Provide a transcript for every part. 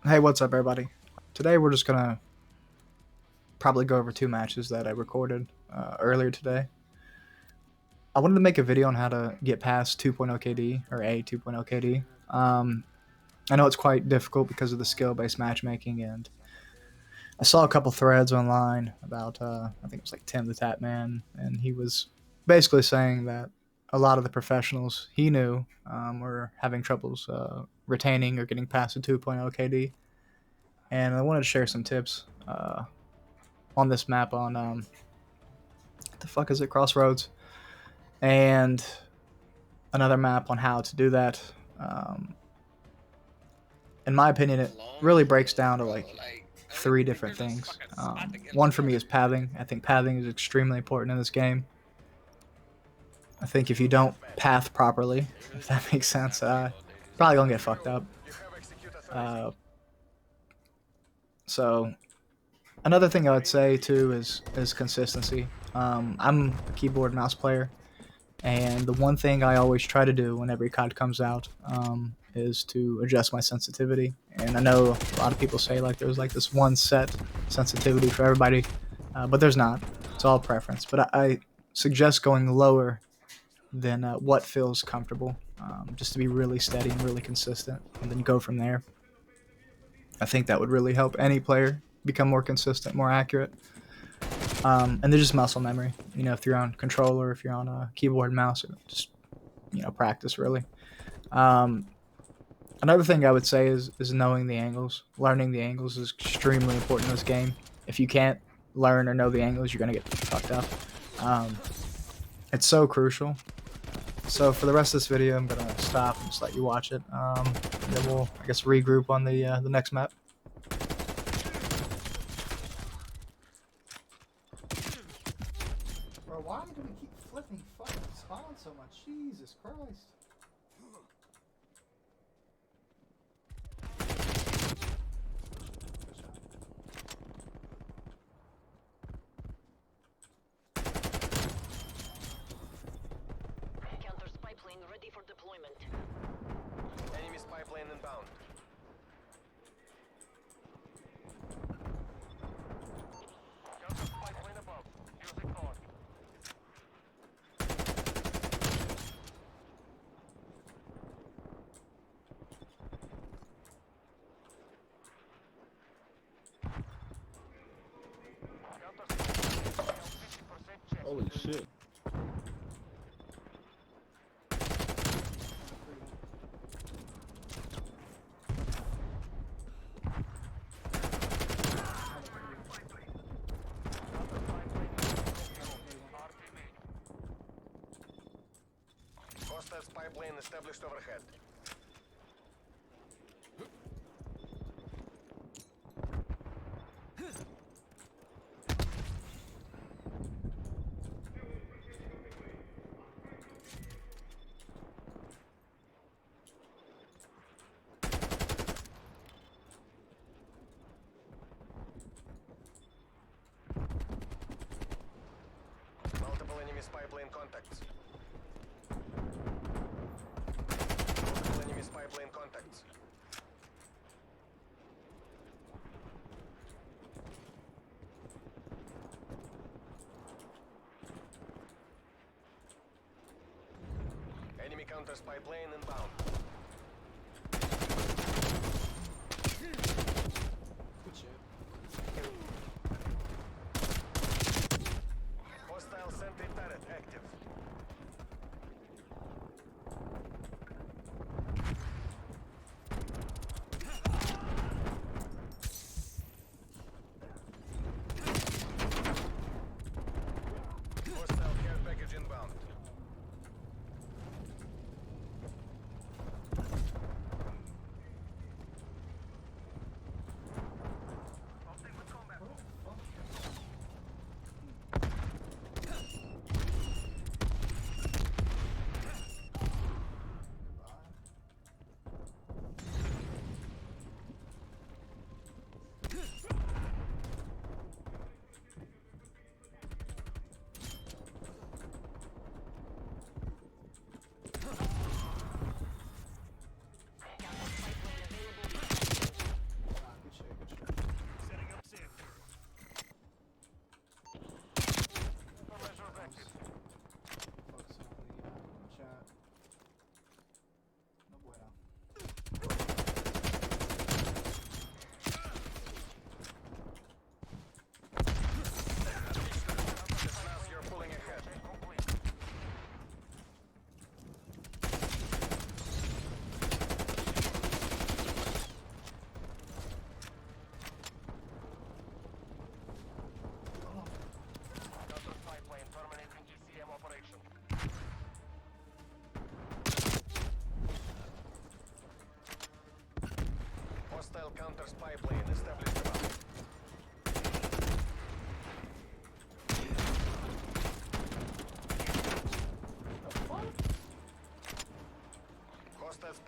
Hey, what's up, everybody? Today we're just gonna probably go over two matches that I recorded earlier today. I wanted to make a video on how to get past 2.0 KD or a 2.0 KD. I know it's quite difficult because of the skill-based matchmaking, and I saw a couple threads online about I think it was like Tim the Tap Man, and he was basically saying that a lot of the professionals he knew were having troubles retaining or getting past the 2.0 KD, and I wanted to share some tips on this map on what the fuck is it, Crossroads, and another map on how to do that. In my opinion, it really breaks down to like three different things. One for me is pathing. I think pathing is extremely important in this game. I think if you don't path properly, if that makes sense, probably gonna get fucked up. Uh, so another thing I would say too is consistency. I'm a keyboard mouse player. And the one thing I always try to do when every COD comes out is to adjust my sensitivity. And I know a lot of people say like there's like this one set sensitivity for everybody, but there's not. It's all preference. But I suggest going lower than what feels comfortable, just to be really steady and really consistent, and then go from there. I think that would really help any player become more consistent, more accurate. And they're just muscle memory. You know, if you're on controller, if you're on a keyboard and mouse, just practice really. Um, Another thing I would say is knowing the angles. Learning the angles is extremely important in this game. If you can't learn or know the angles, you're gonna get fucked up. Um, it's so crucial. So for the rest of this video, I'm gonna stop and just let you watch it. Then we'll, I guess, regroup on the next map. Bro, why do we keep flipping fucking spawn so much? Jesus Christ. Counter spy plane ready for deployment. Enemy spy plane inbound. Counter spy plane above. Using code. Holy shit. Hostile spy plane established overhead. Multiple enemy spy plane contacts. Multiple enemy spy plane contacts. Enemy counter spy plane inbound. Good shit. Hostile sentry turret active. Hostile care package inbound.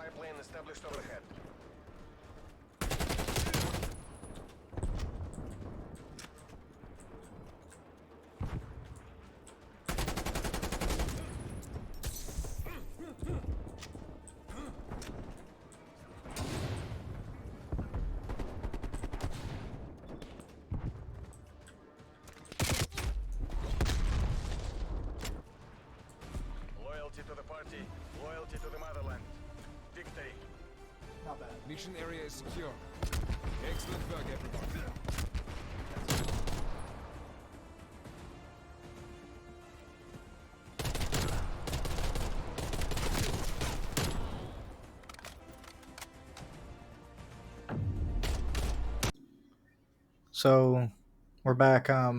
spy plane established overhead. Loyalty to the party, loyalty to the motherland. Victory. Not bad. Mission area is secure. Excellent work, everybody. So we're back. I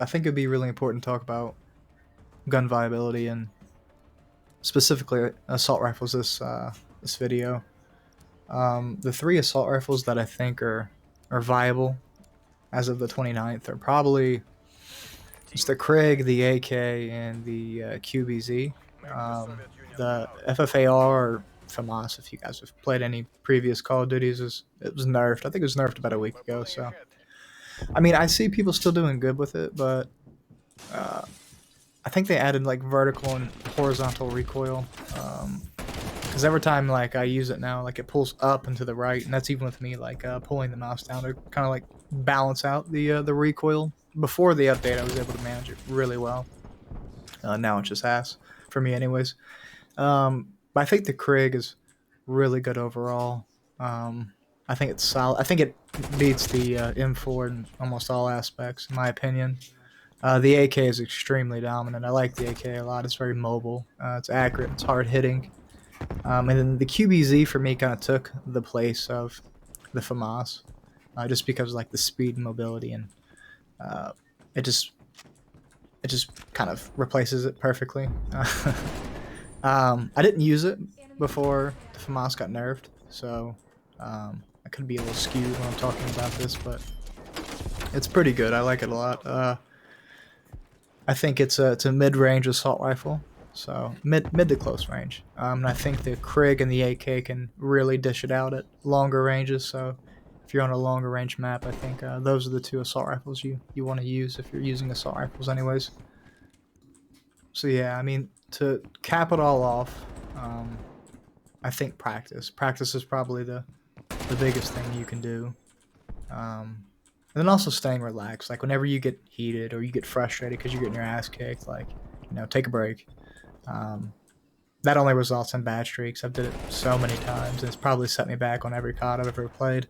think it'd be really important to talk about gun viability and specifically assault rifles this video. The 3 assault rifles that I think are viable as of the 29th are probably it's the Krig, the AK, and the QBZ. The FFAR or FAMAS, if you guys have played any previous Call of Duties, it was nerfed. I think it was nerfed about a week ago. So, I mean, I see people still doing good with it, but I think they added like vertical and horizontal recoil. Because every time like I use it now, like it pulls up and to the right, and that's even with me like pulling the mouse down to kind of like balance out the recoil. Before the update, I was able to manage it really well. Now it's just ass for me, anyways. But I think the Krig is really good overall. I think it's solid. I think it beats the M4 in almost all aspects, in my opinion. The AK is extremely dominant. I like the AK a lot. It's very mobile. It's accurate. It's hard hitting. And then the QBZ for me kind of took the place of the FAMAS, just because of, like the speed and mobility, and it just kind of replaces it perfectly. I didn't use it before the FAMAS got nerfed, so I could be a little skewed when I'm talking about this, but it's pretty good. I like it a lot. I think it's a mid-range assault rifle, so mid to close range. And I think the Krig and the AK can really dish it out at longer ranges. So if you're on a longer range map, I think those are the 2 assault rifles you want to use if you're using assault rifles, anyways. So yeah, I mean, to cap it all off, I think practice. Practice is probably the biggest thing you can do. And then also staying relaxed. Like whenever you get heated or you get frustrated because you're getting your ass kicked, like, you know, take a break. That only results in bad streaks. I've did it so many times, and it's probably set me back on every COD I've ever played.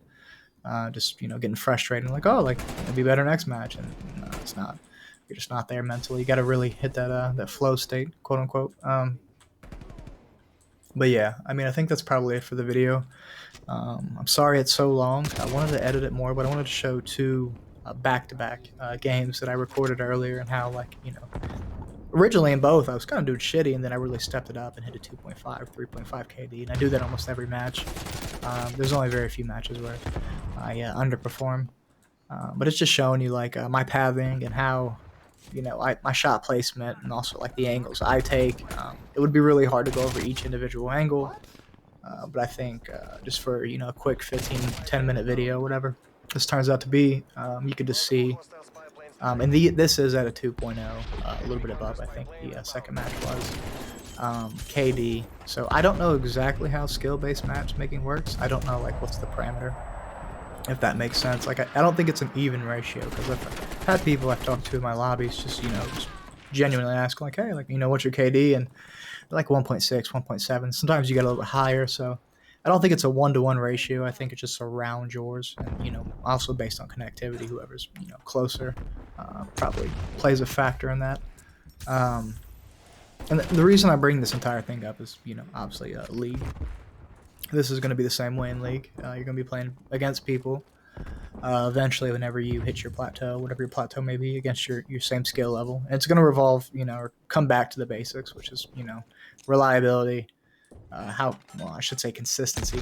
Just, you know, getting frustrated, like, oh, like it'll be better next match, and no, it's not. You're just not there mentally. You got to really hit that flow state, quote unquote. But yeah, I mean, I think that's probably it for the video. I'm sorry it's so long. I wanted to edit it more, but I wanted to show 2 back-to-back games that I recorded earlier, and how, like, you know, originally in both I was kind of doing shitty, and then I really stepped it up and hit a 2.5, 3.5 KD, and I do that almost every match. There's only very few matches where I underperform, but it's just showing you like my pathing and how, you know, my shot placement, and also like the angles I take. It would be really hard to go over each individual angle, but I think just for, you know, a quick 10 minute video, whatever this turns out to be, you could just see. And this is at a 2.0, a little bit above, I think the second match was. KD. So I don't know exactly how skill-based matchmaking works. I don't know like what's the parameter, if that makes sense. Like I don't think it's an even ratio, because I've had people I've talked to in my lobbies just, you know, just genuinely ask like, hey, like, you know, what's your KD? And they're like 1.6, 1.7. Sometimes you get a little bit higher, so I don't think it's a 1-to-1 ratio. I think it's just around yours, and, you know, also based on connectivity, whoever's, you know, closer probably plays a factor in that. And the reason I bring this entire thing up is, you know, obviously League. This is going to be the same way in League. You're going to be playing against people eventually whenever you hit your plateau, whatever your plateau may be, against your same skill level. And it's going to revolve, you know, or come back to the basics, which is, you know, reliability, I should say consistency,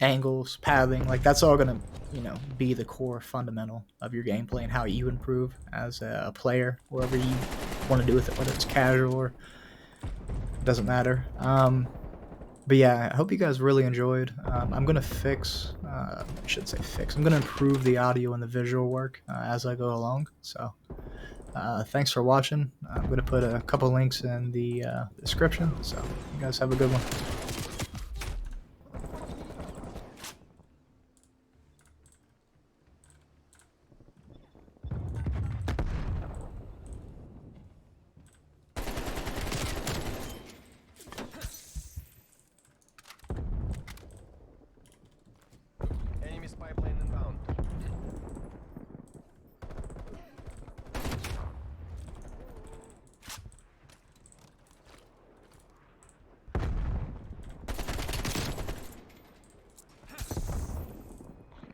angles, pathing. Like, that's all going to, you know, be the core fundamental of your gameplay and how you improve as a player, wherever you want to do with it, whether it's casual or it doesn't matter. But yeah, I hope you guys really enjoyed. I'm gonna fix, I should say fix. I'm gonna improve the audio and the visual work as I go along. So thanks for watching. I'm gonna put a couple links in the description. So you guys have a good one. Enemy spy plane inbound.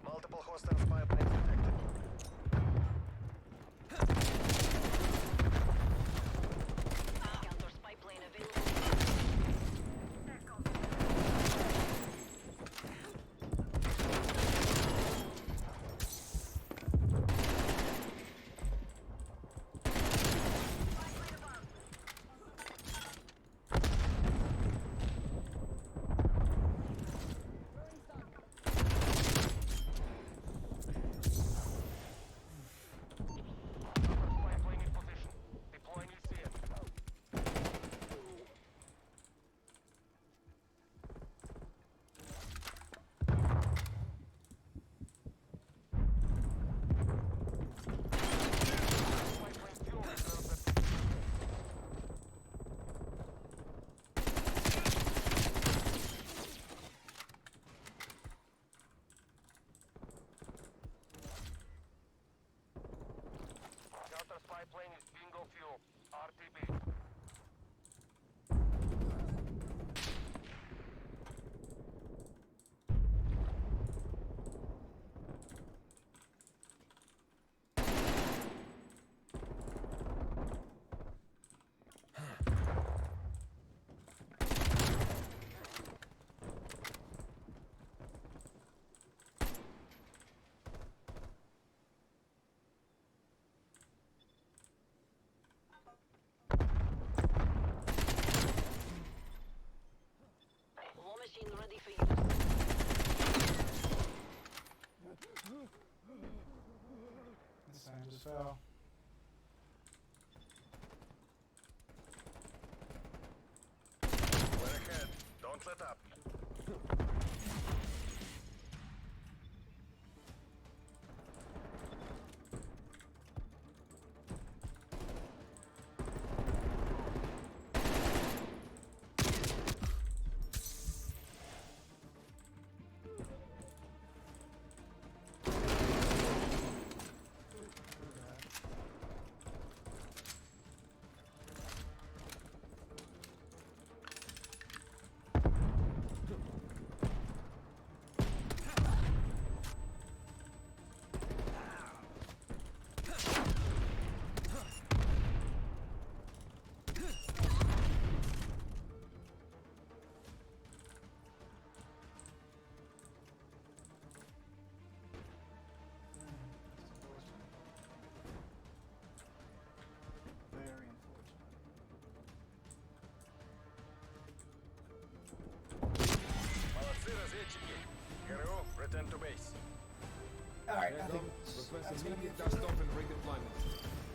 Multiple hostile spy planes detected. Counter spy plane available. Spy plane in position. Deploying ECM. Spy plane fuel reserves at counter spy plane is bingo fuel. RTB. War machine ready for use. This time just fell. We're ahead. Don't let up. Very unfortunate. Молодцы, разведчики. ГРУ, return to base. All right, I Heads think up. that's Request gonna be immediate it. dust off and redeployment.